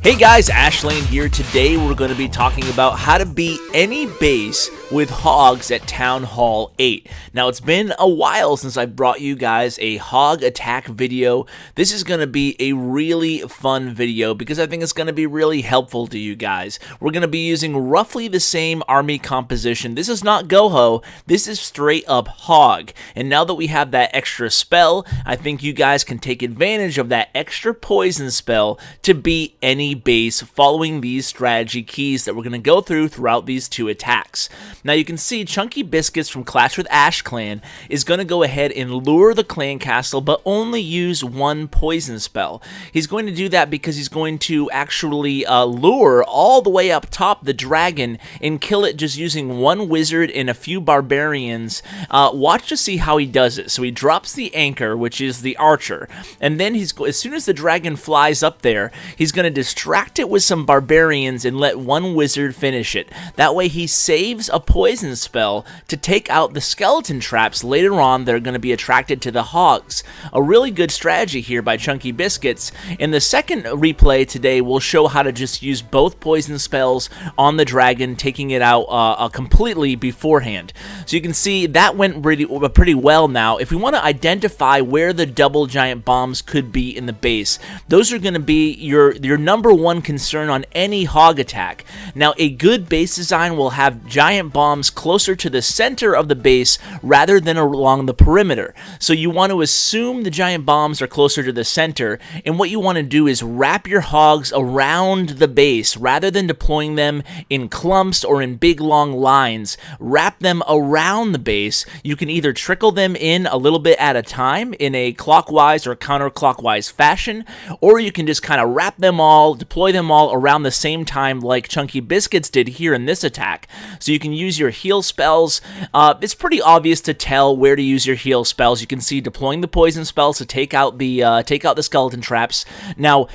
Hey guys, Ashlane here. Today we're going to be talking about how to beat any base with hogs at Town Hall 8. Now it's been a while since I brought you guys a hog attack video. This is going to be a really fun video because I think it's going to be really helpful to you guys. We're going to be using roughly the same army composition. This is not Goho, this is straight up hog. And now that we have that extra spell, I think you guys can take advantage of that extra poison spell to beat any base following these strategy keys that we're going to go through throughout these two attacks. Now you can see Chunky Biscuits from CoC-ClashWithAsh clan is going to go ahead and lure the clan castle but only use one poison spell. He's going to do that because he's going to actually lure all the way up top the dragon and kill it just using one wizard and a few barbarians. Watch to see how he does it. So he drops the anchor, which is the archer, and then as soon as the dragon flies up there, he's going to distract it with some barbarians and let one wizard finish it. That way he saves a poison spell to take out the skeleton traps later on that are going to be attracted to the hogs. A really good strategy here by Chunky Biscuits. In the second replay today, we'll show how to just use both poison spells on the dragon, taking it out completely beforehand. So you can see that went pretty well. Now if we want to identify where the double giant bombs could be in the base, those are going to be your number one concern on any hog attack. Now a good base design will have giant bombs closer to the center of the base rather than along the perimeter. So you want to assume the giant bombs are closer to the center, and what you want to do is wrap your hogs around the base rather than deploying them in clumps or in big long lines. Wrap them around the base. You can either trickle them in a little bit at a time in a clockwise or counterclockwise fashion, or you can just kind of wrap them all, deploy them all around the same time like Chunky Biscuits did here in this attack. So you can use your heal spells. It's pretty obvious to tell where to use your heal spells. You can see deploying the poison spells to take out the skeleton traps. Now,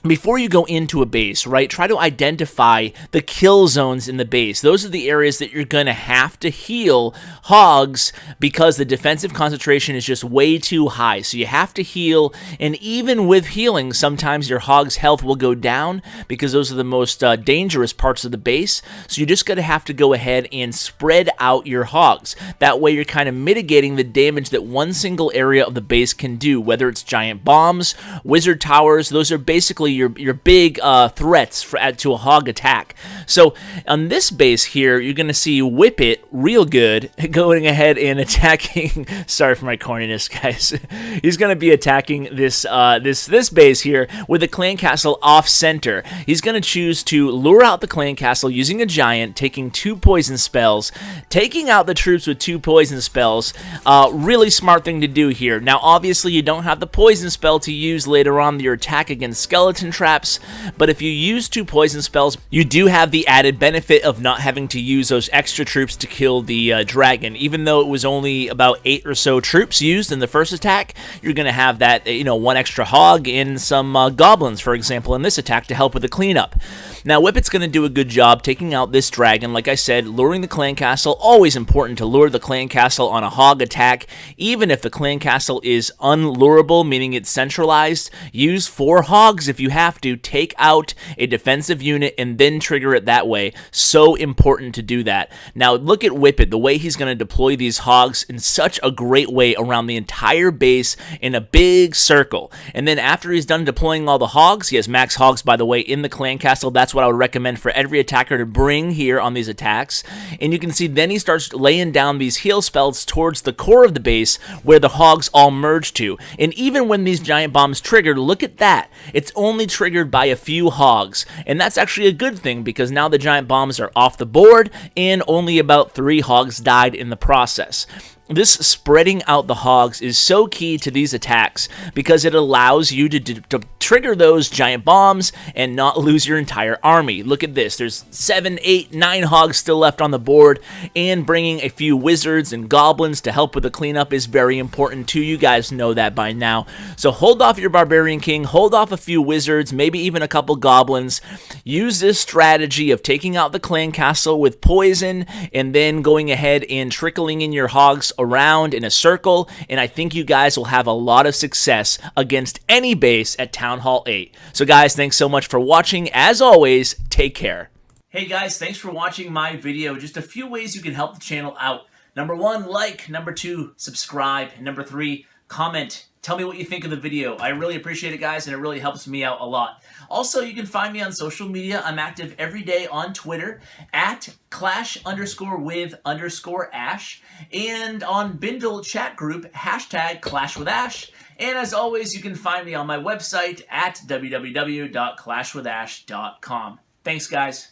before you go into a base, right, try to identify the kill zones in the base. Those are the areas that you're going to have to heal hogs because the defensive concentration is just way too high. So you have to heal, and even with healing, sometimes your hog's health will go down because those are the most dangerous parts of the base. So you're just going to have to go ahead and spread out your hogs. That way you're kind of mitigating the damage that one single area of the base can do, whether it's giant bombs, wizard towers. Those are basically your big threats to a hog attack. So on this base here, you're going to see Whip It real good going ahead and attacking. Sorry for my corniness, guys. He's going to be attacking this base here with the clan castle off center. He's going to choose to lure out the clan castle using a giant, taking two poison spells, taking out the troops with two poison spells. Really smart thing to do here. Now obviously you don't have the poison spell to use later on your attack against skeleton traps, but if you use two poison spells, you do have the added benefit of not having to use those extra troops to kill the dragon. Even though it was only about 8 or so troops used in the first attack, you're going to have that, one extra hog and some goblins, for example, in this attack to help with the cleanup. Now Whip It's going to do a good job taking out this dragon. Like I said, luring the clan castle, always important to lure the clan castle on a hog attack. Even if the clan castle is unlurable, meaning it's centralized, use 4 hogs if you have to. Take out a defensive unit and then trigger it that way. So important to do that. Now look at Whip It, the way he's going to deploy these hogs in such a great way around the entire base in a big circle. And then after he's done deploying all the hogs, he has max hogs, by the way, in the clan castle. That's what I would recommend for every attacker to bring here on these attacks. And you can see then he starts laying down these heal spells towards the core of the base where the hogs all merge to. And even when these giant bombs trigger, look at that. It's only triggered by a few hogs. And that's actually a good thing because now the giant bombs are off the board and only about 3 hogs died in the process. This spreading out the hogs is so key to these attacks because it allows you to trigger those giant bombs and not lose your entire army. Look at this. There's 7, 8, 9 hogs still left on the board, and bringing a few wizards and goblins to help with the cleanup is very important too. You guys know that by now. So hold off your barbarian king, hold off a few wizards, maybe even a couple goblins. Use this strategy of taking out the clan castle with poison and then going ahead and trickling in your hogs around in a circle, and I think you guys will have a lot of success against any base at Town Hall 8. So guys, thanks so much for watching. As always, take care. Hey guys, thanks for watching my video. Just a few ways you can help the channel out. Number 1, like. Number 2, subscribe. And number 3, comment. Tell me what you think of the video. I really appreciate it, guys, and it really helps me out a lot. Also, you can find me on social media. I'm active every day on Twitter at @clash_with_ash and on Bindle chat group #ClashWithAsh. And as always, you can find me on my website at www.clashwithash.com. Thanks, guys.